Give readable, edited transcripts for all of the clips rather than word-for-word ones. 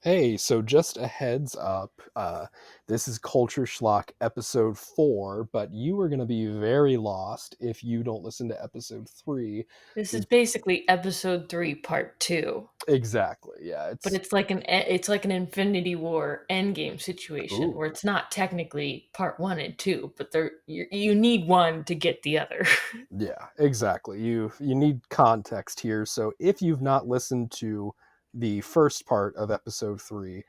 Hey, so just a heads up, this is Culture Schlock episode 4, but you are going to be very lost if you don't listen to episode 3. This is Be- basically episode 3, part 2. exactly, yeah, But it's... it's like an Infinity War Endgame situation Ooh, where it's not technically part 1 and 2, but you need one to get the other. yeah, exactly. You need context here, so if you've not listened to the first part of episode 3,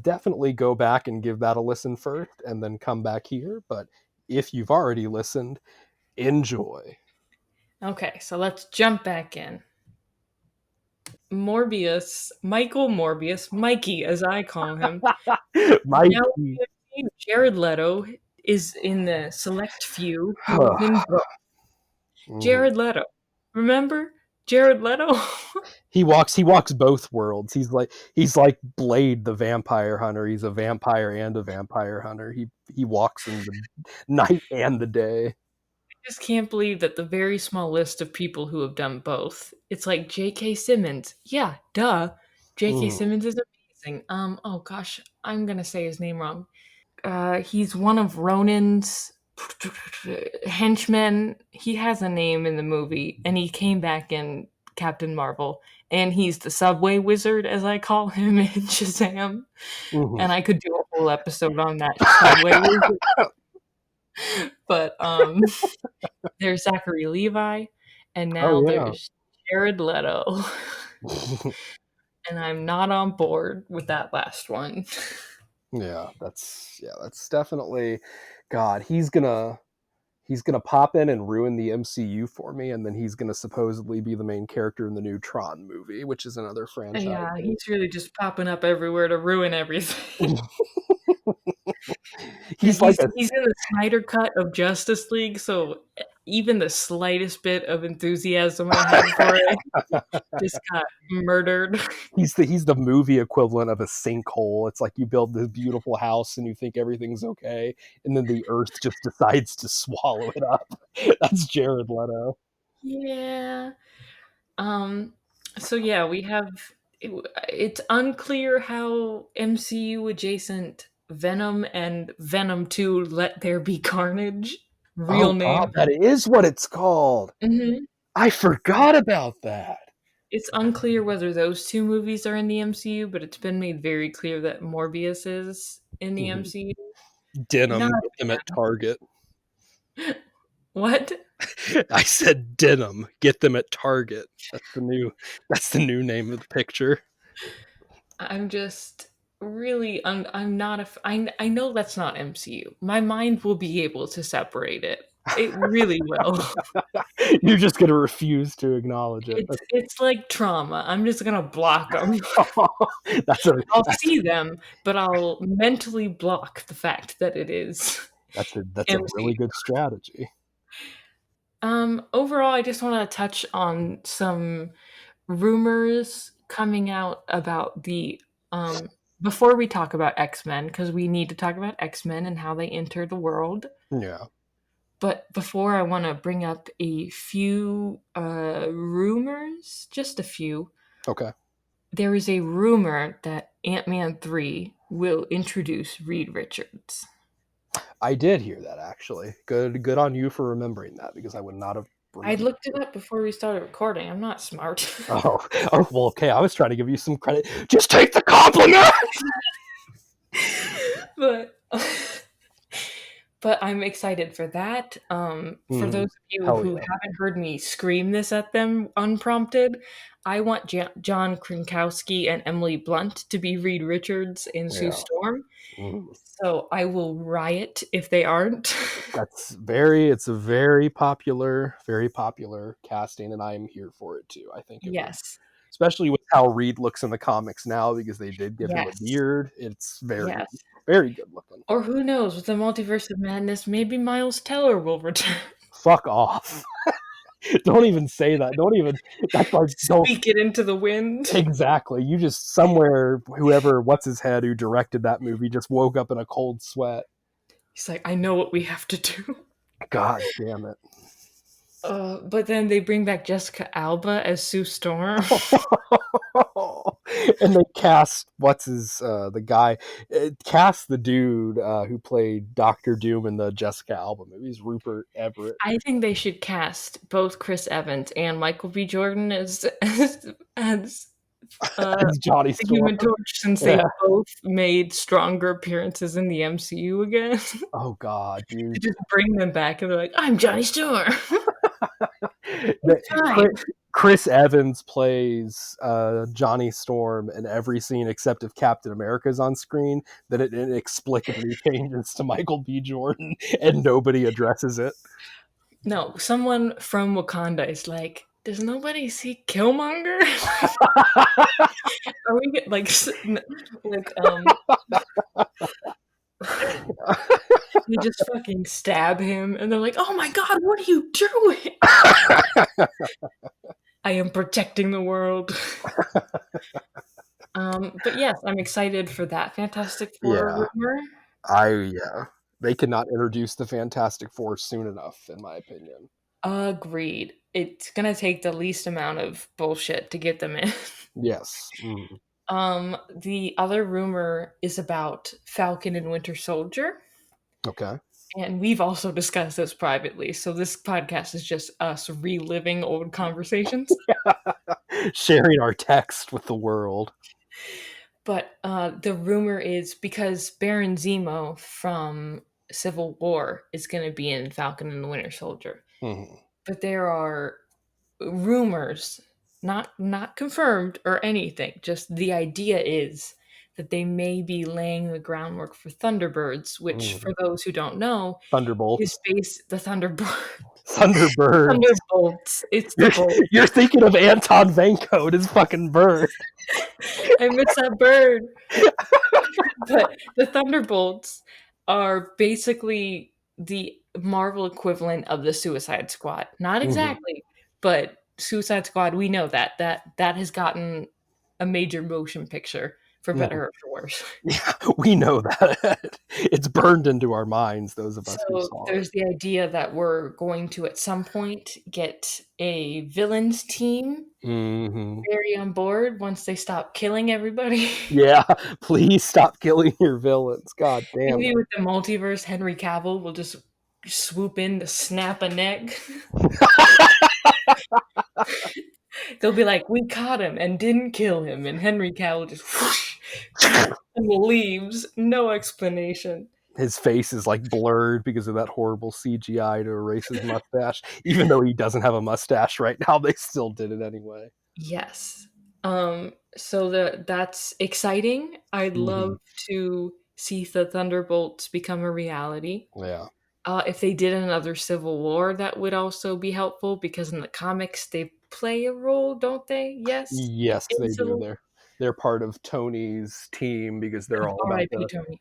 definitely go back and give that a listen first, and then come back here, but if you've already listened, enjoy. Okay, so let's jump back in. Morbius, Michael Morbius, Mikey as I call him. Now Mikey. we have seen Jared Leto is in the select few who have been booked. Mhm. Jared Leto. Remember Jared Leto? He walks both worlds. He's like Blade the vampire hunter. He's a vampire and a vampire hunter. He walks in the night and the day. Just can't believe that the very small list of people who have done both. It's like J.K. Simmons. Yeah, duh. J.K. Mm. Simmons is amazing. Oh gosh, I'm gonna say his name wrong. He's one of Ronan's henchmen. He has a name in the movie, and he came back in Captain Marvel. And he's the subway wizard, as I call him in Shazam. Mhm. And I could do a whole episode on that subway wizard. But there's Zachary Levi, and now Oh there's Jared Leto. yeah. And I'm not on board with that last one. That's definitely... God, he's gonna pop in and ruin the MCU for me, and then he's gonna supposedly be the main character in the new Tron movie, which is another franchise. Yeah, he's really just popping up everywhere to ruin everything. And He's like a... he's in the Snyder cut of Justice League, so even the slightest bit of enthusiasm I had for it just got murdered. he's the movie equivalent of a sinkhole. It's like you build this beautiful house and you think everything's okay, and then the earth just decides to swallow it up. That's Jared Leto. Yeah. Um so yeah, we have it's unclear how MCU adjacent Venom and Venom 2 Let There Be Carnage real Oh God, name. that is what it's called. Mhm. I forgot about that. It's unclear whether those two movies are in the MCU, but it's been made very clear that Morbius is in the Mhm. MCU. Not Denim, get them at Target. what? I said denim, get them at Target. That's the new name of the picture. I'm just really I'm not I know that's not MCU. My mind will be able to separate it. It really will. You're just gonna refuse to acknowledge it. It's like trauma. I'm just gonna block them. That's a I'll that's see them, but I'll mentally block the fact that it is that's a really MCU. good strategy. Overall, I just want to touch on some rumors coming out about the before we talk about X-Men, because we need to talk about X-Men and how they enter the world. Yeah. But before, I want to bring up a few rumors, just a few. Okay. There is a rumor that Ant-Man 3 will introduce Reed Richards. I did hear that actually. Good on you for remembering that because I would not have I remembered. looked it up before we started recording. I'm not smart. Oh, well, okay. I was trying to give you some credit. Just take the compliment. but but I'm excited for that. For those Mhm. of you Hell who yeah. haven't heard me scream this at them unprompted, I want John Krinkowski and Emily Blunt to be Reed Richards and Sue Yeah. Storm. Mhm. So I will riot if they aren't. It's a very popular casting, and I am here for it too. I think it would, Yes. especially with how Reed looks in the comics now, because they did give him a Yes. beard. It's very, Yes. very good looking. Or who knows, with the multiverse of madness, maybe Miles Teller will return. Fuck off. Don't even say that. Don't even. That's like, don't... Speak it into the wind. exactly. You just somewhere, whoever, what's his head who directed that movie just woke up in a cold sweat. He's like, I know what we have to do. God damn it. But then they bring back Jessica Alba as Sue Storm. And they cast what's his the guy cast the dude who played Doctor Doom in the Jessica Alba movies, Rupert Everett. I think they should cast both Chris Evans and Michael B. Jordan as uh, It's Johnny the Storm. Human Torch, since Yeah. they've both made stronger appearances in the MCU again. Oh God, To dude. just bring them back and they're like, "I'm Johnny Storm." The- It's time. Chris Evans plays Johnny Storm in every scene except if Captain America's on screen. Then it inexplicably changes to Michael B. Jordan, and nobody addresses it. No, someone from Wakanda is like, "Does nobody see Killmonger?" Are we like like they just fucking stab him and they're like, "Oh my god, what are you doing?" I am protecting the world. But yes, I'm excited for that Fantastic Four Yeah, rumor. yeah. They cannot introduce the Fantastic Four soon enough, in my opinion. Agreed. It's gonna take the least amount of bullshit to get them in. Yes. Mm. The other rumor is about Falcon and Winter Soldier, Okay. and we've also discussed this privately. So this podcast is just us reliving old conversations. Sharing our text with the world. But the rumor is because Baron Zemo from Civil War is going to be in Falcon and the Winter Soldier. Mhm. But there are rumors, not confirmed or anything. Just the idea is that they may be laying the groundwork for Thunderbirds, which, for Mhm. those who don't know, is Thunderbolts. based the Thunderbird Thunderbirds. Thunderbolts. It's the You're, bolt. you're thinking of Anton Vanko, his fucking bird. I miss that bird. But the Thunderbolts are basically the Marvel equivalent of the Suicide Squad. Not Mhm. exactly, but Suicide Squad, we know that has gotten a major motion picture for Mhm. better or for worse. Yeah, we know that. It's burned into our minds, those of us who So saw it. there's the idea that we're going to at some point get a villains team Hmm. very on board once they stop killing everybody. Yeah, please stop killing your villains. God damn Maybe with the multiverse, Henry Cavill will just swoop in to snap a neck. They'll be like, "We caught him and didn't kill him," and Henry Cavill just whoosh, and leaves, no explanation. His face is like blurred because of that horrible CGI to erase his mustache. Even though he doesn't have a mustache right now, they still did it anyway. Yes. So that's exciting. I'd love Hmm. to see the Thunderbolts become a reality. Yeah. If they did another Civil War, that would also be helpful because in the comics they play a role, don't they? Yes, Yes, in they do. Civil. They're part of Tony's team because they're all about R.I.P. the Tony.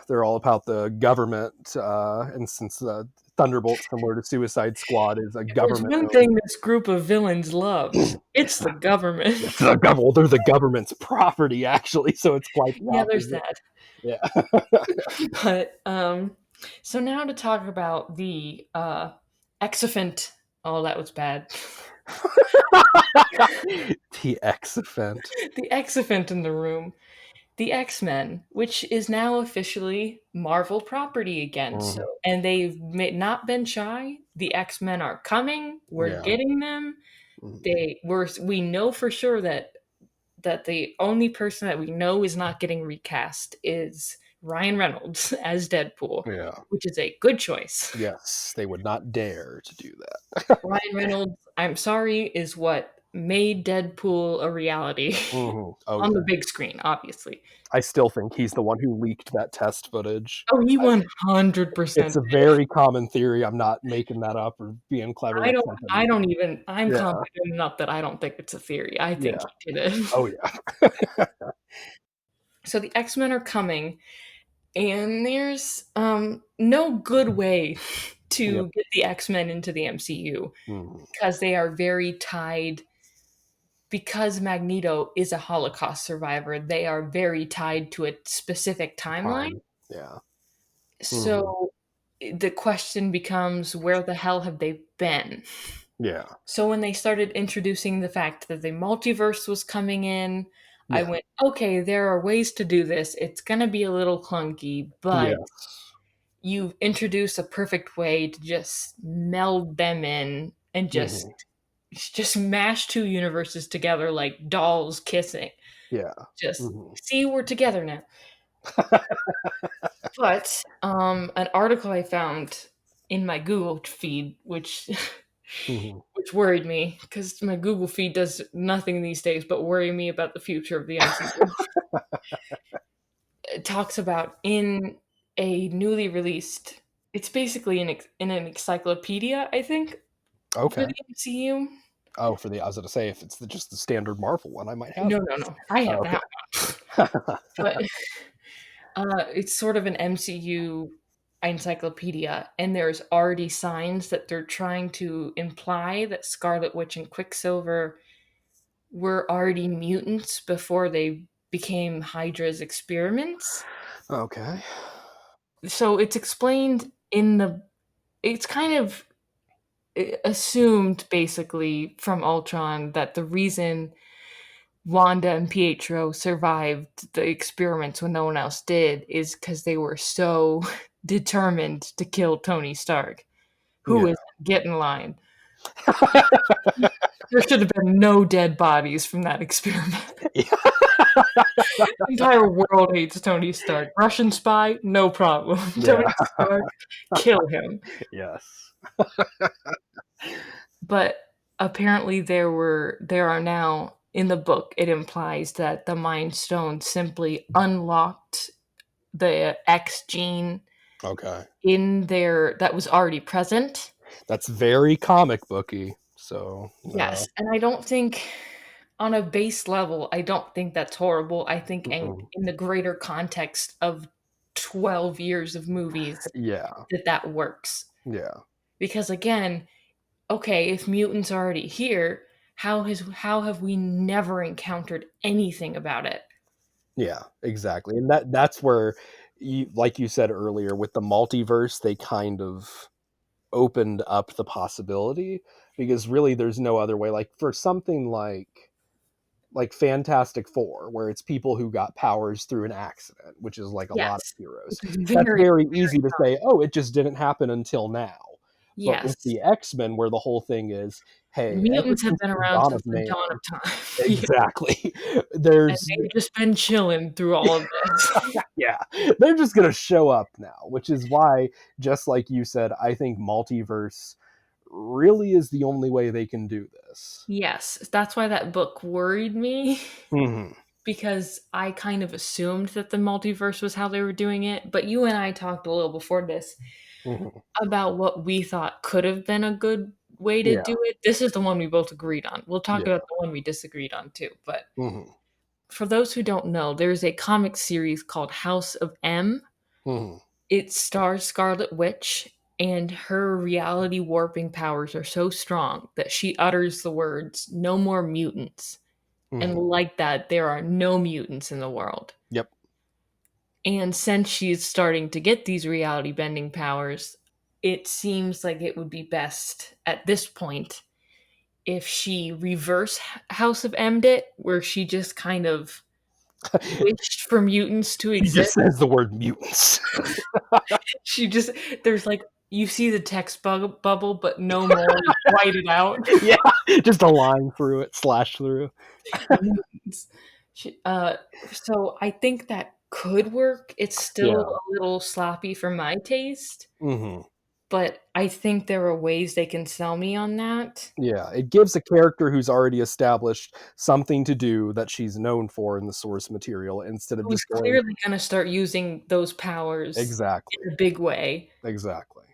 they're all about the government. And since the Thunderbolts, similar to Suicide Squad, is a If there's government one owned. thing this group of villains loves, it's the government. It's the government. Well, they're the government's property, actually. So it's quite the Yeah, there's opposite. that. Yeah. But so now to talk about the exophant. Oh, that was bad. The X event. The exophant in the room. The X-Men, which is now officially Marvel property again. So, Mhm. and they've not been shy. The X-Men are coming. We're Yeah. getting them. Mhm. We know for sure that the only person that we know is not getting recast is Ryan Reynolds as Deadpool, Yeah. which is a good choice. Yes, they would not dare to do that. Ryan Reynolds, I'm sorry, is what made Deadpool a reality Hmm. Oh on yeah. the big screen, obviously. I still think he's the one who leaked that test footage. Oh, he I, it's 100%. a very common theory. I'm not making that up or being clever. I That's don't I something. don't even I'm Yeah. confident enough that I don't think it's a theory. I think Yeah. he did it. Oh yeah. So the X-Men are coming, and there's no good way Yep. to get the X-Men into the MCU Mhm. because they are very tied, because Magneto is a Holocaust survivor. They are very tied to a specific timeline. Time. Yeah. Hmm. So the question becomes, where the hell have they been? Yeah. So when they started introducing the fact that the multiverse was coming in, I Yeah. went, okay, there are ways to do this. It's going to be a little clunky, but Yes. you introduce a perfect way to just meld them in and Hmm. just mash two universes together like dolls kissing. Yeah. Just Hmm. see, we're together now. But an article I found in my Google feed, which Hmm. which worried me because my Google feed does nothing these days but worry me about the future of the MCU. It talks about in a newly released, it's basically in an encyclopedia, I think, for Okay. the MCU. Oh, I was going to say, if it's just the standard Marvel one, I might have No, it. no, no. I have Oh, that one. okay. But it's sort of an MCU encyclopedia, and there's already signs that they're trying to imply that Scarlet Witch and Quicksilver were already mutants before they became Hydra's experiments. Okay. So it's explained in the. It's kind of assumed, basically, from Ultron that the reason Wanda and Pietro survived the experiments when no one else did is because they were so determined to kill Tony Stark, who Yeah. is get in line. There should have been no dead bodies from that experiment. The entire world hates Tony Stark. Russian spy, no problem. Yeah. Tony Stark, kill him. Yes. But apparently there are now in the book it implies that the Mind Stone simply unlocked the X gene Okay. in there that was already present. That's very comic booky. So, Yes, and I don't think on a base level, I don't think that's horrible. I think mhm. in the greater context of 12 years of movies Yeah. that works. Yeah. Because again, okay, if mutants are already here, how have we never encountered anything about it? Yeah, exactly. And that's where like you said earlier, with the multiverse, they kind of opened up the possibility, because really there's no other way. Like for something like Fantastic Four, where it's people who got powers through an accident, which is like a lot of Yes, heroes. which is That's very, very very easy to say, common. oh, it just didn't happen until now. But with Yes, the X-Men, where the whole thing is, hey, ever mutants have since been the around dawn of since the man, dawn of time. Yeah, exactly. and There's they've just been chilling through all of this. yeah, they're just gonna show up now, which is why, just like you said, I think multiverse really is the only way they can do this. Yes, that's why that book worried me Hmm. because I kind of assumed that the multiverse was how they were doing it. But you and I talked a little before this Hmm. about what we thought could have been a good way to Yeah, do it. This is the one we both agreed on. We'll talk yeah. about the one we disagreed on too. But Hmm. for those who don't know, there's a comic series called House of M. Hmm. It stars Scarlet Witch, and her reality warping powers are so strong that she utters the words, "No more mutants." And Hmm. like that, there are no mutants in the world. Yep. And since she's starting to get these reality bending powers, it seems like it would be best at this point if she reverse House of M'd it, where she just kind of wished for mutants to He just exist. says the word mutants. She just, there's like, you see the text bubble, but no more. You white it out. Yeah, just a line through it, slash through. Mutants. She, so I think that could work. It's still Yeah. a little sloppy for my taste, Hmm. but I think there are ways they can sell me on that. Yeah, it gives a character who's already established something to do that she's known for in the source material, instead of Who's just going, clearly going to start using those powers exactly, in a big way. exactly.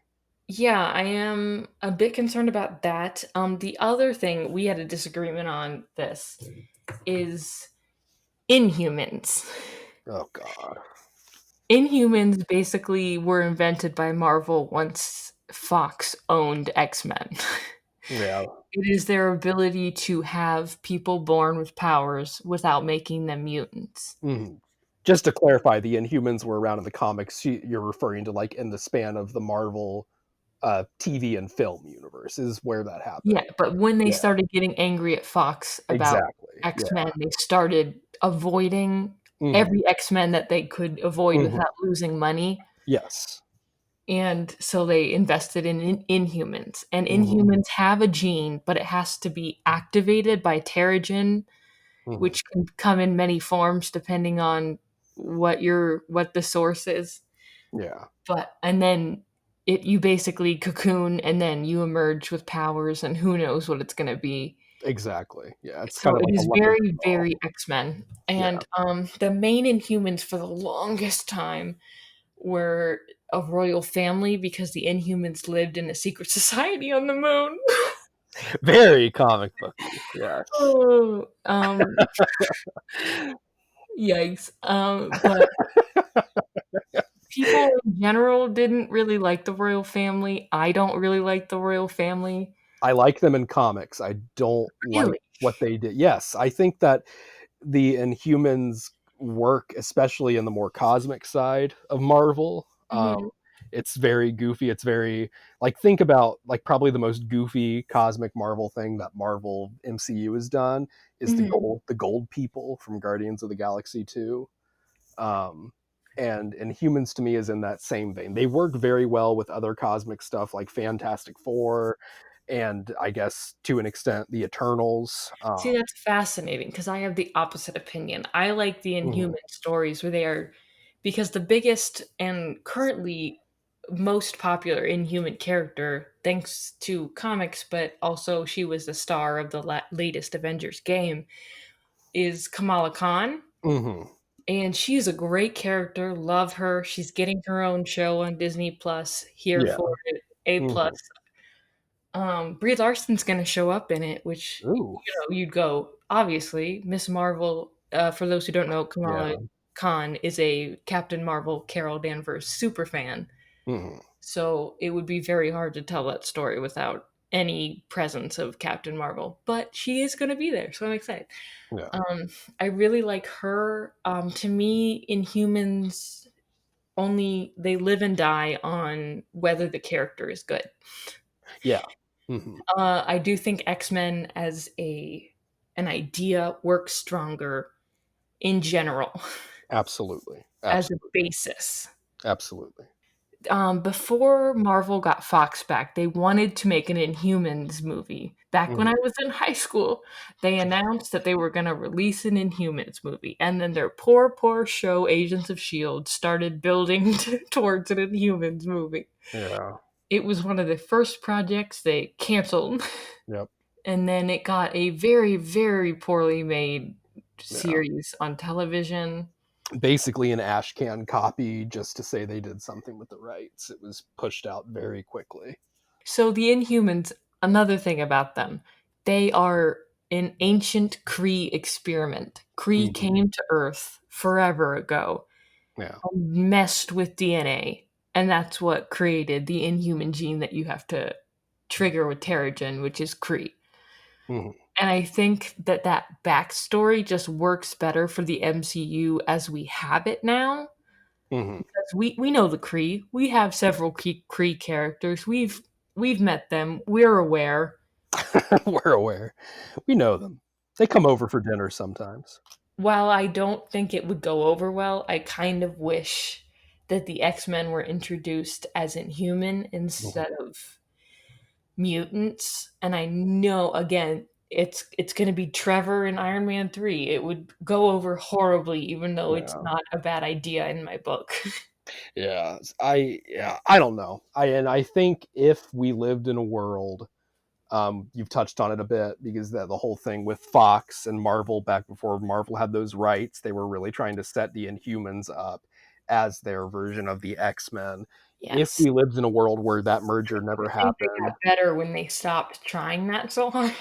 Yeah, I am a bit concerned about that. The other thing we had a disagreement on this is Inhumans. Oh God. Inhumans basically were invented by Marvel once Fox owned X-Men. Yeah. It is their ability to have people born with powers without making them mutants. Hmm. just to clarify, the Inhumans were around in the comics. You're referring to like in the span of the Marvel TV and film universe is where that Yeah, happened. but when they Yeah, started getting angry at Fox about exactly. Yeah. X-Men, they started avoiding Hmm. every X-Men that they could avoid Hmm. without losing money. Yes. And so they invested in Inhumans. And Hmm. Inhumans have a gene, but it has to be activated by Terrigen, Hmm. which can come in many forms depending on what the source is. Yeah, But and then you basically cocoon and then you emerge with powers and who knows what it's going to be. exactly. Yeah, it's So kind of it like a is luck of the very, draw. very X-Men. Yeah. And the main Inhumans for the longest time were a royal family because the Inhumans lived in a secret society on the moon. Very comic booky. Yes. Oh, yikes. But people in general didn't really like the royal family. I don't really like the royal family. I like them in comics. I don't like Really? what they did. Yes, I think that the Inhumans work, especially in the more cosmic side of Marvel. Mhm, It's very goofy. It's very like think about like probably the most goofy cosmic Marvel thing that Marvel MCU has done is mhm. the gold people from Guardians of the Galaxy 2. Um, and Humans to me is in that same vein. They work very well with other cosmic stuff like Fantastic Four, and I guess to an extent the Eternals. See, that's fascinating because I have the opposite opinion. I like the Mhm, Inhuman stories where they are because the biggest and currently most popular Inhuman character, thanks to comics, but also she was the star of the latest Avengers game, is Kamala Khan. mhm. And she's a great character. Love her. She's getting her own show on Disney Plus. Here Yeah. for it. A plus. Mhm. Brie Larson's going to show up in it, which Ooh. you'd go obviously. Miss Marvel. For those who don't know, Kamala Yeah. Khan is a Captain Marvel Carol Danvers super fan. Mhm. So it would be very hard to tell that story without any presence of Captain Marvel. But she is going to be there, so I'm excited. Yeah. Um, I really like her. To me, Inhumans only they live and die on whether the character is good. Yeah. Mhm. I do think X Men as a an idea works stronger in general Absolutely. as a Absolutely. basis. Absolutely. Before Marvel got Fox back, they wanted to make an Inhumans movie. Back when I Mhm. was in high school, they announced that they were going to release an Inhumans movie. And then their poor, poor show, Agents of S.H.I.E.L.D., started building towards an Inhumans movie. Yeah. It was one of the first projects they canceled. Yep. And then it got a very, very poorly made Yeah. series on television. Basically an ash can copy just to say they did something with the rights. It was pushed out very quickly. So the Inhumans, another thing about them, they are an ancient Kree experiment. Kree Mhm. came to Earth forever ago Yeah. and messed with DNA, and that's what created the Inhuman gene that you have to trigger with Terrigen, which is Kree. Mhm. And I think that that backstory just works better for the MCU as we have it now. Mhm. Because we know the Kree. We have several Kree characters. We've met them. We're aware. We're aware. We know them. They come over for dinner sometimes. While I don't think it would go over well, I kind of wish that the X-Men were introduced as Inhuman Mhm. instead of mutants. And I know again it's going to be Trevor in Iron Man 3. It would go over horribly even though it's Yeah. not a bad idea in my book. I don't know. I think if we lived in a world, you've touched on it a bit because the whole thing with Fox and Marvel back before Marvel had those rights, they were really trying to set the Inhumans up as their version of the X-Men. If Yes. we lived in a world where that merger never I think they happened, got better when they stopped trying that so hard.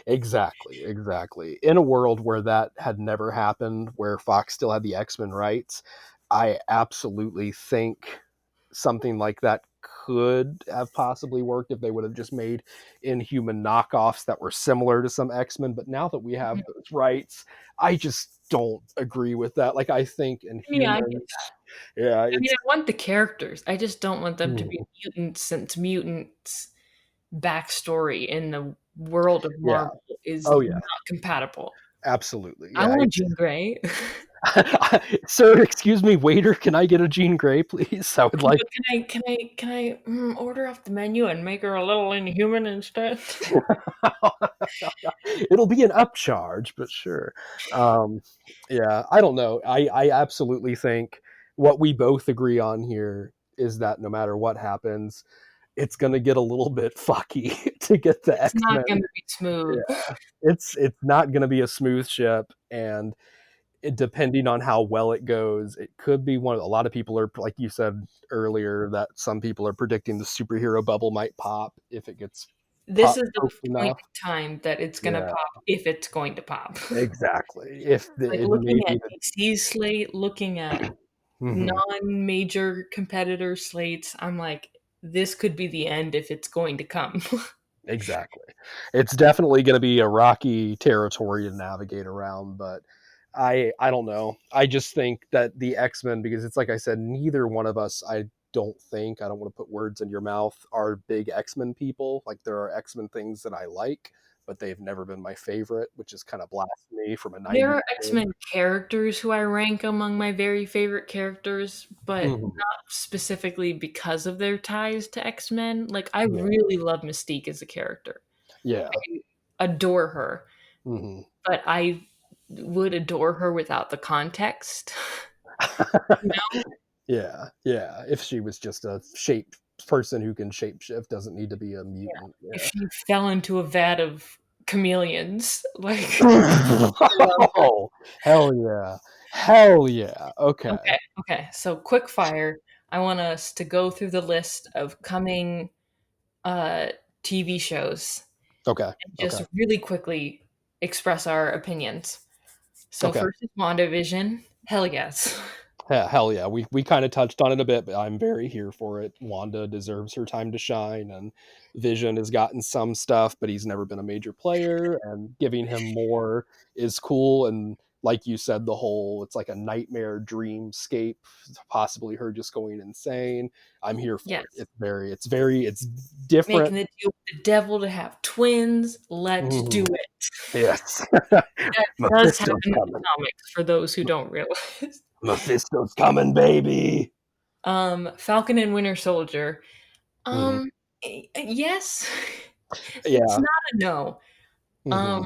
exactly, exactly. In a world where that had never happened, where Fox still had the X-Men rights, I absolutely think something like that could have possibly worked if they would have just made Inhuman knockoffs that were similar to some X-Men. But now that we have those rights, I just don't agree with that. Like, I think Yeah, I get Inhumans, yeah, I mean, I it's want the characters. I just don't want them to be mhm, mutants since mutants' backstory in the world of yeah, Marvel is oh yeah, not compatible. absolutely, I yeah. want It's Jean Grey. sir, excuse me, waiter, can I get a Jean Grey, please? I would like. But can I order off the menu and make her a little inhuman instead? It'll be an upcharge, but sure. Um, yeah, I don't know. I absolutely think what we both agree on here is that no matter what happens, it's going to get a little bit fucky to get the It's X not Men. gonna be smooth. Yeah, it's not going to be a smooth ship, and depending on how well it goes, it could be one. A lot of people are, like you said earlier, that some people are predicting the superhero bubble might pop if it gets This pop is the poked point enough. in time that it's gonna Yeah, pop if it's going to pop. exactly. If the, Like, it looking maybe at the DC's slate, looking at mhm, non-major competitor slates, I'm like, this could be the end if it's going to come. exactly. It's definitely going to be a rocky territory to navigate around, but I don't know. I just think that the X Men, because it's like I said, neither one of us, I don't want to put words in your mouth, are big X Men people. Like, there are X Men things that I like, but they've never been my favorite, which is kind of blasphemy from a There '90s are kid. X-Men characters who I rank among my very favorite characters, but Mhm. not specifically because of their ties to X-Men. Like, I Yeah, really love Mystique as a character. yeah. Adore her, Hmm. but I would adore her without the context. You know? Yeah, yeah. If she was just a shape person who can shapeshift, doesn't need to be a Yeah. mutant. If Yeah. she fell into a vat of chameleons, like, I love her. Oh, hell yeah. Hell yeah. Okay. Okay, okay. So quick fire. I want us to go through the list of coming uh TV shows Okay. and Okay. just really quickly express our opinions. So Okay. first is WandaVision. Hell yes. Yeah, hell yeah. We kind of touched on it a bit, but I'm very here for it. Wanda deserves her time to shine, and Vision has gotten some stuff, but he's never been a major player, and giving him more is cool. And like you said, the whole it's like a nightmare dreamscape, possibly her just going insane. I'm here for it. Yes. It's different. Making the deal with the devil to have twins. Let's do Mhm. it. Yes. That does happen Mephisto's in the coming. comics for those who don't realize. Mephisto's coming, baby. Falcon and Winter Soldier. Hmm. Um, yes. It's Yeah. not a no. Hmm. Um,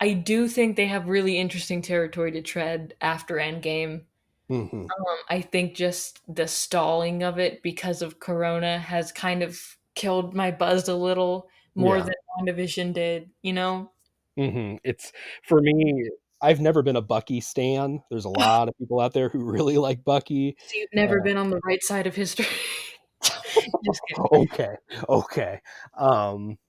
I do think they have really interesting territory to tread after Endgame. Hmm. I think just the stalling of it because of Corona has kind of killed my buzz a little more Yeah. than WandaVision did, you know? It's for me. I've never been a Bucky stan. There's a lot of people out there who really like Bucky. So you've never Uh, been on the right side of history. Just kidding. okay, okay.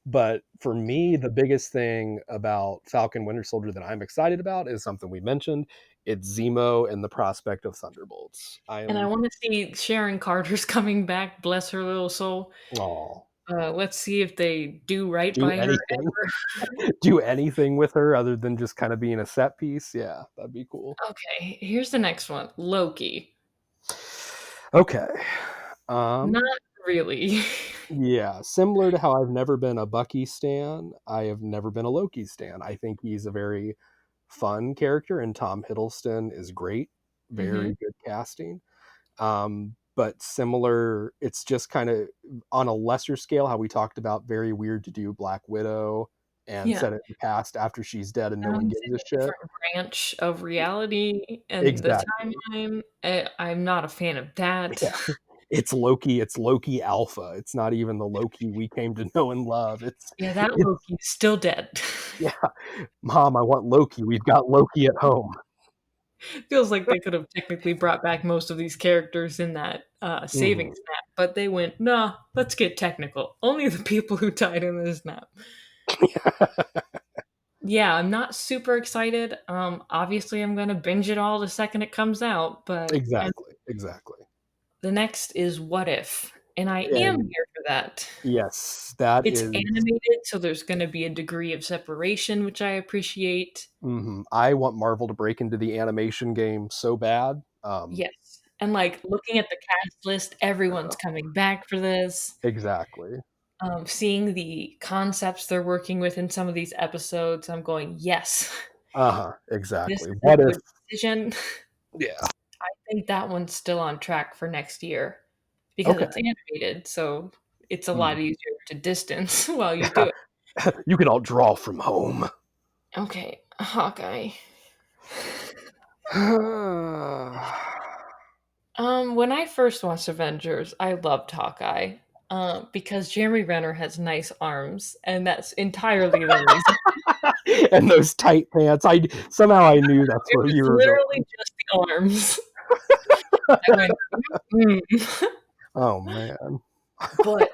But for me, the biggest thing about Falcon Winter Soldier that I'm excited about is something we mentioned. It's Zemo and the prospect of Thunderbolts. I And I am. want to see Sharon Carter's coming back, bless her little soul. Oh, Let's see if they do right do by her anything, do anything with her other than just kind of being a set piece. Yeah, that'd be cool. Okay, here's the next one. Loki. Okay. Not really. Yeah, similar to how I've never been a Bucky stan, I have never been a Loki stan. I think he's a very fun character, and Tom Hiddleston is great. Hmm. Very good casting. But similar, it's just kind of on a lesser scale how we talked about very weird to do Black Widow and Yeah. said it in the past after she's dead and no one Sounds gives a in a shit. different branch of reality and the Exactly. timeline. I'm not a fan of that. Yeah. It's Loki Alpha. It's not even the Loki we came to know and love. Yeah, that It's Loki's still dead. yeah, Mom, I want Loki. We've got Loki at home. Feels like they could have technically brought back most of these characters in that saving Hmm. snap, but they went, nah, let's get technical. Only the people who died in the snap. Yeah, I'm not super excited. Obviously, I'm gonna binge it all the second it comes out, but and Exactly. Exactly. the next is What If? and I am And here for that. yes, that It's is. animated, so there's going to be a degree of separation, which I appreciate. I want Marvel to break into the animation game so bad. Yes. And like looking at the cast list, everyone's Yeah, coming back for this. exactly. Seeing the concepts they're working with in some of these episodes, I'm going, yes, Uh-huh, this exactly. is a What if good decision. yeah. I think that one's still on track for next year because Okay. it's animated, so it's a lot Mm. easier to distance while you do it. You can all draw from home. Okay, Hawkeye. When I first watched Avengers, I loved Hawkeye. Because Jeremy Renner has nice arms, and that's entirely the reason. And those tight pants. I knew that's It where was you were literally going. just the arms. I went, mm. Oh man. But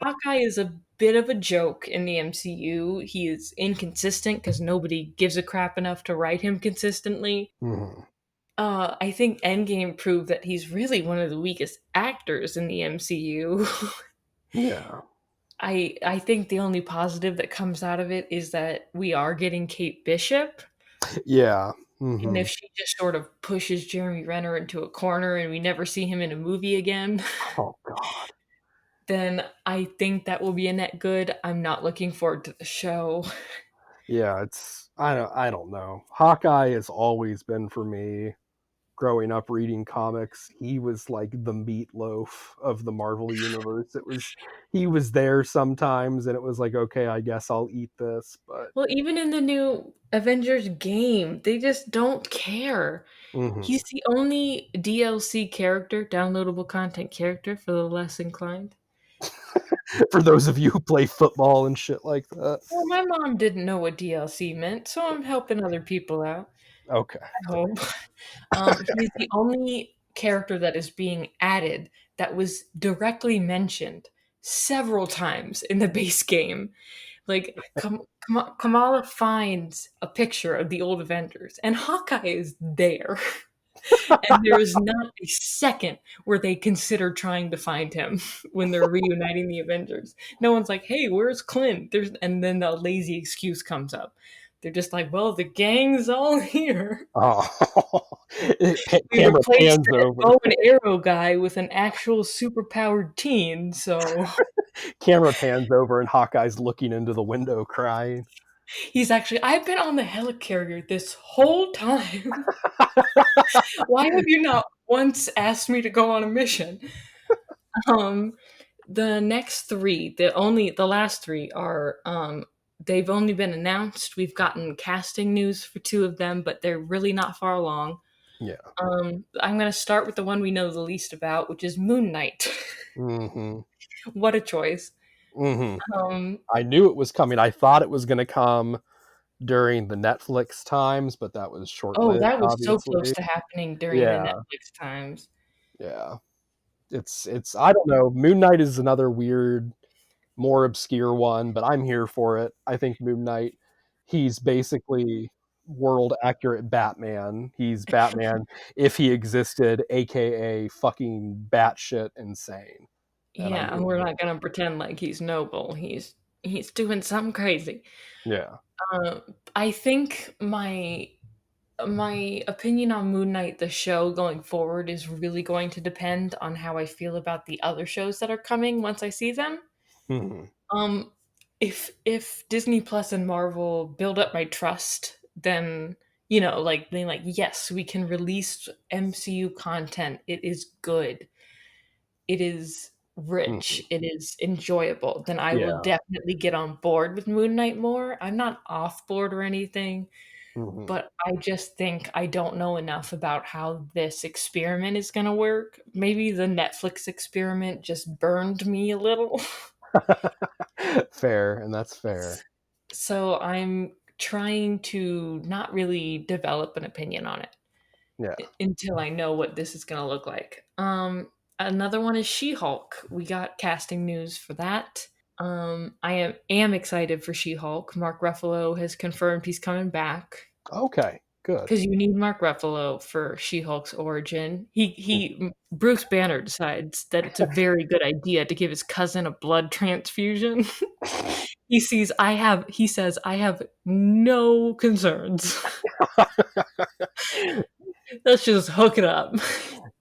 Hawkeye is a bit of a joke in the MCU. He is inconsistent because nobody gives a crap enough to write him consistently. Mhm. I think Endgame proved that he's really one of the weakest actors in the MCU. Yeah. I think the only positive that comes out of it is that we are getting Kate Bishop, Yeah. and Hmm. if she just sort of pushes Jeremy Renner into a corner and we never see him in a movie again, Oh god. then I think that will be a net good. I'm not looking forward to the show. Yeah, it's I don't know. Hawkeye has always been for me growing up reading comics. He was like the meatloaf of the Marvel universe. He was there sometimes and it was like, okay, I guess I'll eat this, but Well, even in the new Avengers game, they just don't care. mhm. He's the only DLC character, downloadable content character for the less inclined. For those of you who play football and shit like that. Well, my mom didn't know what DLC meant, so I'm helping other people out. Okay. I hope. He's the only character that is being added that was directly mentioned several times in the base game. Like, Kamala finds a picture of the old Avengers, and Hawkeye is there. And there is not a second where they consider trying to find him when they're reuniting the Avengers. No one's like, "Hey, where's Clint?" And then the lazy excuse comes up. They're just like, "Well, the gang's all here. Oh. We Camera replaced pans that over. bow and arrow guy with an actual superpowered teen." So Camera pans over and Hawkeye's looking into the window crying. he's actually, I've been on the helicarrier this whole time. Why have you not once asked me to go on a mission? Um, the next three, the last three are they've only been announced. We've gotten casting news for two of them, but they're really not far along. Yeah. I'm gonna start with the one we know the least about, which is Moon Knight. Mhm. What a choice. Mhm. Um, I knew it was coming. I thought it was going to come during the Netflix times, but that was oh, short-lived, that was so close obviously. to happening during the Yeah. Netflix times. Yeah. It's I don't know. Moon Knight is another weird, more obscure one, but I'm here for it. I think Moon Knight, he's basically world accurate Batman. He's Batman if he existed, aka fucking batshit insane. And I'm Yeah, and here we're for not gonna pretend like he's noble. He's doing something crazy. it. Yeah. Uh, I think my opinion on Moon Knight, the show going forward, is really going to depend on how I feel about the other shows that are coming once I see them. Mhm. Um, if Disney Plus and Marvel build up my trust, then like they like yes, we can release MCU content. It is good. It is rich. Mhm. It is enjoyable. Then I will Yeah. definitely get on board with Moon Knight more. I'm not off board or anything. Mhm. But I just think I don't know enough about how this experiment is gonna work. Maybe the Netflix experiment just burned me a little. Fair, and that's fair. So I'm trying to not really develop an opinion on it Yeah. until I know what this is gonna look like. Another one is She-Hulk. We got casting news for that. I am excited for She-Hulk. Mark Ruffalo has confirmed he's coming back. Okay. Good. because you need Mark Ruffalo for She-Hulk's origin. Bruce Banner decides that it's a very good idea to give his cousin a blood transfusion. He says, I have no concerns. Let's just hook it up.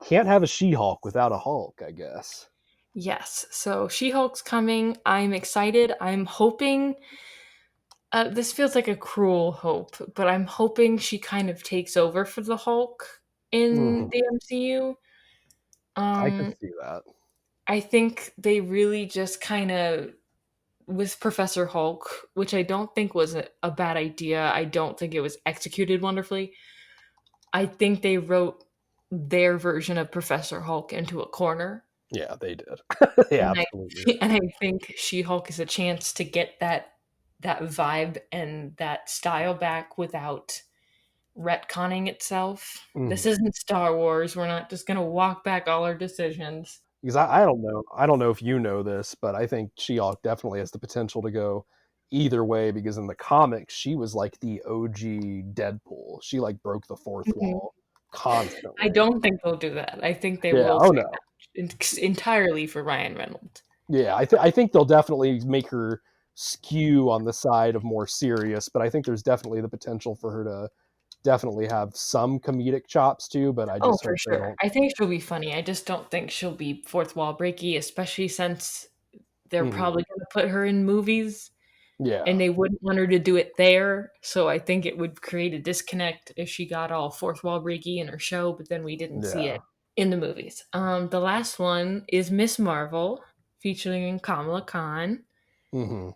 Can't have a She-Hulk without a Hulk, I guess. Yes, so She-Hulk's coming. I'm excited. I'm hoping this feels like a cruel hope, but I'm hoping she kind of takes over for the Hulk in Hmm. the MCU. I could Um, see that. I think they really just kind of with Professor Hulk, which I don't think was a bad idea. I don't think it was executed wonderfully. I think they wrote their version of Professor Hulk into a corner. Yeah, they did. Yeah, And I absolutely. and I think She-Hulk is a chance to get that vibe and that style back without retconning itself. This Mhm. isn't Star Wars. We're not just gonna walk back all our decisions. Because I don't know if you know this, but I think She-Hulk definitely has the potential to go either way. Because in the comics, she was like the OG Deadpool. She like broke the fourth Mhm. wall I constantly. don't think they'll do that. I think they Yeah. will Oh save no. that entirely for Ryan Reynolds. Yeah. I think they'll definitely make her skew on the side of more serious, but I think there's definitely the potential for her to definitely have some comedic chops too. But I Oh, just for hope they sure. don't. I think she'll be funny. I just don't think she'll be fourth wall breaky, especially since they're Mhm. probably going to put her in movies Yeah. and they wouldn't want her to do it there. So I think it would create a disconnect if she got all fourth wall breaky in her show, but then we didn't see Yeah. it in the movies. The last one is Miss Marvel featuring Kamala Khan. Hmm.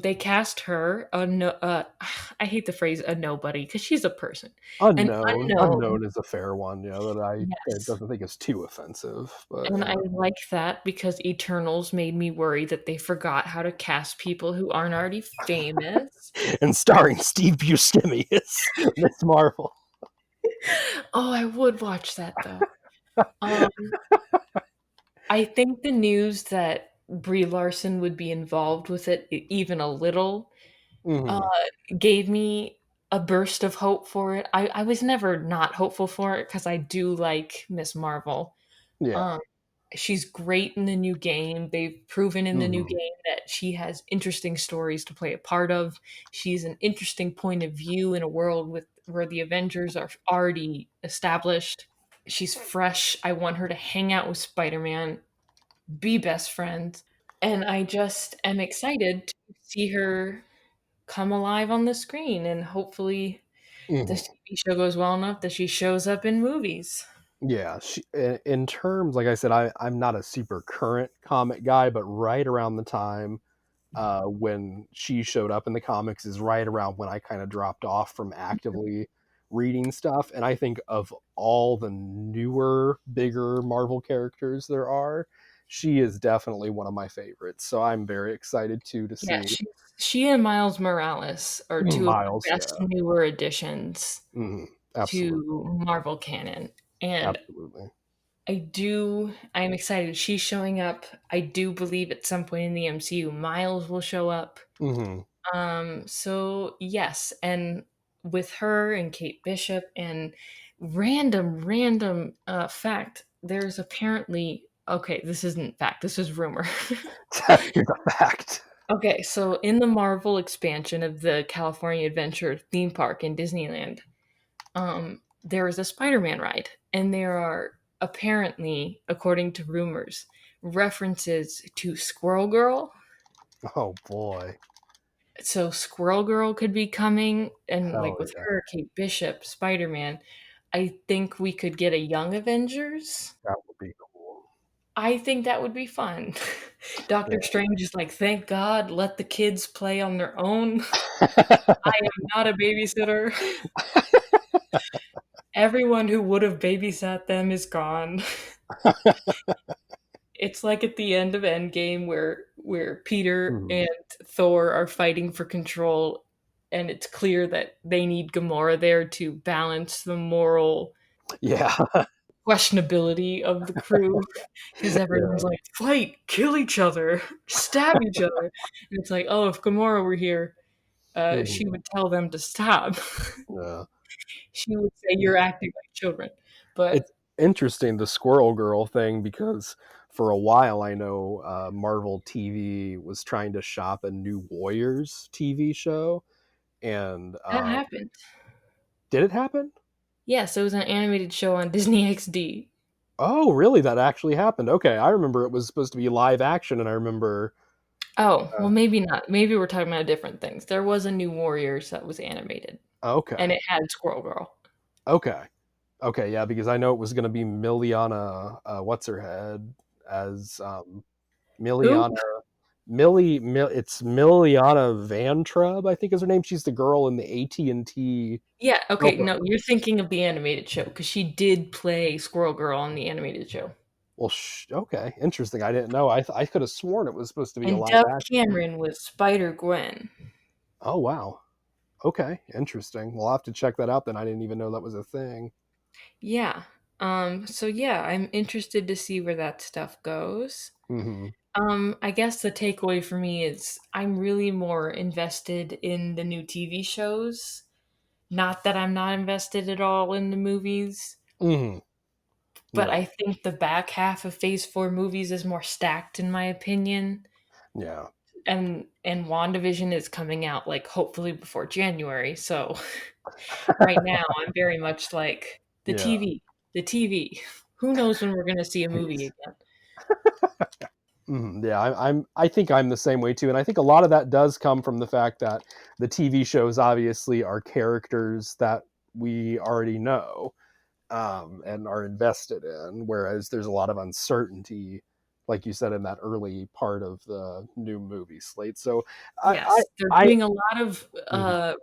They cast her a no, I hate the phrase a nobody because she's a person, an Unknown. unknown. Unknown is a fair one, that I that Yes, doesn't think is too offensive, but and I yeah. like that because Eternals made me worry that they forgot how to cast people who aren't already famous. And starring Steve Buscemi as Miss Marvel. Oh, I would watch that though. Um, I think the news that Brie Larson would be involved with it even a little uh, Hmm. gave me a burst of hope for it. I was never not hopeful for it because I do like Miss Marvel. Yeah. Um, she's great in the new game. They've proven in the new Hmm. game that she has interesting stories to play a part of. She's an interesting point of view in a world with where the Avengers are already established. She's fresh. I want her to hang out with Spider-Man, be best friends, and I just am excited to see her come alive on the screen and hopefully this Hmm. TV show goes well enough that she shows up in movies. Yeah. In terms, like I said, I'm not a super current comic guy, but right around the time when she showed up in the comics is right around when I kind of dropped off from actively reading stuff. And I think of all the newer, bigger Marvel characters there are, she is definitely one of my favorites. So I'm very excited to Yeah, see she and Miles Morales are two of Miles. the best Yeah. newer additions Hmm. Absolutely. to Marvel canon. And Absolutely. I'm excited. She's showing up. I do believe at some point in the MCU, Miles will show up. Hmm. So yes, and with her and Kate Bishop and random fact, there's apparently okay, this isn't fact, this is rumor. Here's a fact. Okay, so in the Marvel expansion of the California Adventure theme park in Disneyland, there is a Spider-Man ride, and there are apparently, according to rumors, references to Squirrel Girl. Oh boy. So Squirrel Girl could be coming, and Hell like with yeah. her, Kate Bishop, Spider-Man, I think we could get a Young Avengers. That would be cool. I think that would be fun. Doctor Strange is like, thank God, let the kids play on their own. I am not a babysitter. Everyone who would have babysat them is gone. It's like at the end of Endgame where Peter Mhm. and Thor are fighting for control, and it's clear that they need Gamora there to balance the moral Yeah. questionability of the crew because everyone's Yeah. like, fight, kill each other, stab each other. And it's like, oh, if Gamora were here, she Mhm. would tell them to stop. Yeah. She would say you're acting like children. But It's interesting, the Squirrel Girl thing, because for a while I know Marvel TV was trying to shop a new Warriors TV show, and that happened. did it happen? Yes, it was an animated show on Disney XD. Oh, really? That actually happened. Okay, I remember it was supposed to be live action, and I remember. Oh, well, Uh, maybe not. Maybe we're talking about different things. There was a new Warriors that was animated, and okay, it had Squirrel Girl. okay, okay, yeah, because I know it was going to be Miliana, what's her head as Who? Miliana. It's Miliana Vantrub, I think is her name. She's the girl in the AT&T. Yeah, okay, Telco. no, you're thinking of the animated show because she did play Squirrel Girl on the animated show. Well, okay, interesting. I didn't know. I could have sworn it was supposed to be a And live Dove action. Cameron was Spider Gwen. Oh wow. Okay, interesting. We'll have to check that out then. I didn't even know that was a thing. Yeah. So yeah, I'm interested to see where that stuff goes. Hmm. I guess the takeaway for me is I'm really more invested in the new TV shows. Not that I'm not invested at all in the movies, Hmm. but No. I think the back half of Phase 4 movies is more stacked in my opinion. Yeah. And WandaVision is coming out like hopefully before January. So right now I'm very much like the Yeah. TV, the TV. Who knows when we're going to see a movie Jeez. again? Yeah, I think I'm the same way too, and I think a lot of that does come from the fact that the TV shows obviously are characters that we already know, and are invested in, whereas there's a lot of uncertainty, like you said, in that early part of the new movie slate. So I Yes, they're I, doing a lot of mhm,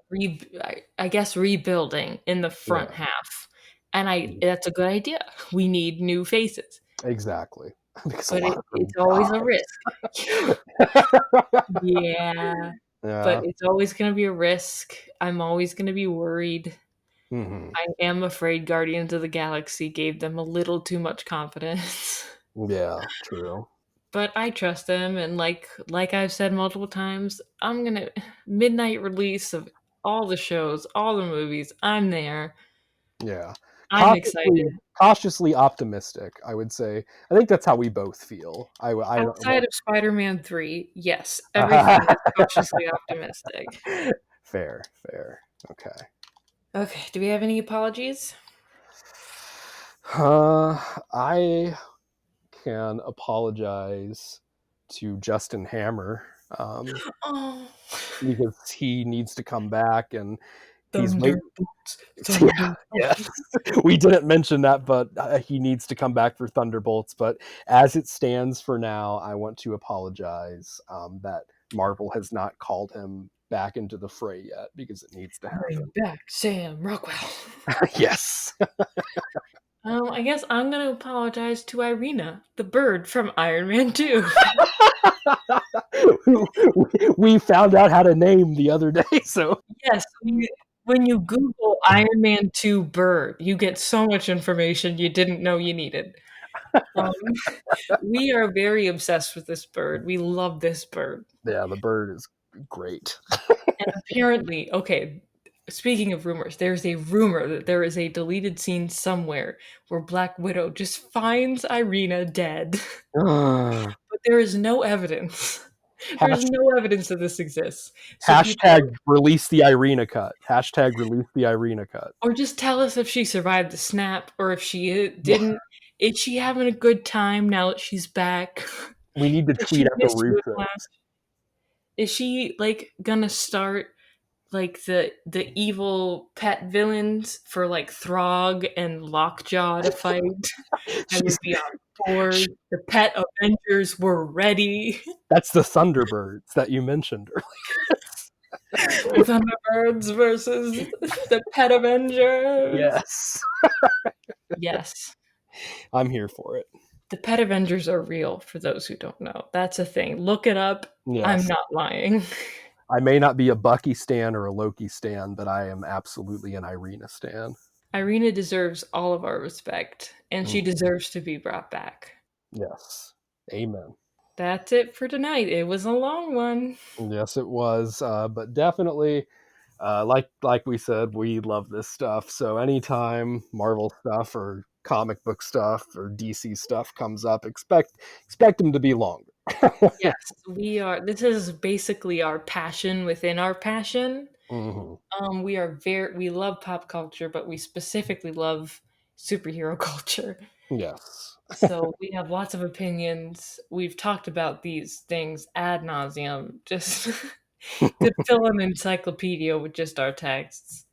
I guess rebuilding in the front yeah, half. And I mhm, that's a good idea. We need new faces, exactly, because a but lot of it's them always a risk. Yeah, but yeah. it's always going to be a risk. I'm always going to be worried. Hmm. I am afraid Guardians of the Galaxy gave them a little too much confidence. Yeah, true. But I trust them, and like I've said multiple times, I'm going to midnight release of all the shows, all the movies. I'm there. Yeah. I'm excited. Cautiously optimistic, I would say. I think that's how we both feel. I don't Outside want. of Spider-Man 3, yes, everything is cautiously optimistic. Fair, fair. Okay. Okay, do we have any apologies? I can apologize to Justin Hammer, Oh, because he needs to come back, and he's waiting. Thunderbolts, Yeah, yes. Thunderbolts. We didn't mention that, but he needs to come back for Thunderbolts. But as it stands for now, I want to apologize, that Marvel has not called him back into the fray yet, because it needs to Bring happen. back Sam Rockwell. Yes. I guess I'm gonna apologize to Irina, the bird from Iron Man 2. We found out how to name the other day, so Yes, when you Google Iron Man 2 bird, you get so much information you didn't know you needed. Um, we are very obsessed with this bird. We love this bird. yeah, the bird is great. And apparently, okay, speaking of rumors, there's a rumor that there is a deleted scene somewhere where Black Widow just finds Irina dead. But there is no evidence. There's Hash, no evidence that this exists. So people hashtag release the Irina cut. Hashtag release the Irina cut. or just tell us if she survived the snap or if she Yeah, didn't. Is she having a good time now that she's back? we need to Does tweet she at the miss Russos. Whiplash? Is she like gonna start like the evil pet villains for like Throg and Lockjaw to fight? I would She's be on board. The pet Avengers were ready. That's the Thunderbirds that you mentioned The earlier. Thunderbirds versus the pet Avengers. Yes, Yes. I'm here for it. The pet Avengers are real for those who don't know. That's a thing. Look it up. I'm Yes, not lying. I may not be a Bucky stan or a Loki stan, but I am absolutely an Irina stan. Irina deserves all of our respect, and she Mm, deserves to be brought back. yes, amen. That's it for tonight. It was a long one. Yes, it was, but definitely. Like we said, we love this stuff. So anytime Marvel stuff or comic book stuff or DC stuff comes up, expect them to be longer. Yes, we are. This is basically our passion within our passion. Hmm. We love pop culture, but we specifically love superhero culture. Yes. So we have lots of opinions. We've talked about these things ad nauseum. Just could fill an encyclopedia with just our texts.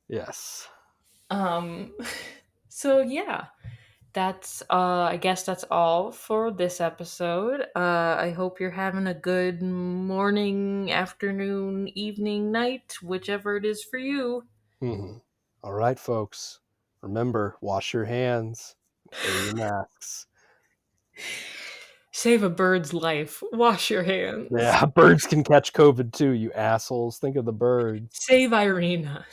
Yes. Um, so yeah, that's I guess that's all for this episode. I hope you're having a good morning, afternoon, evening, night, whichever it is for you. Hmm. All right, folks. Remember, wash your hands, wear your masks. Save a bird's life. Wash your hands. Yeah, birds can catch COVID too, you assholes. Think of the birds. Save Irina.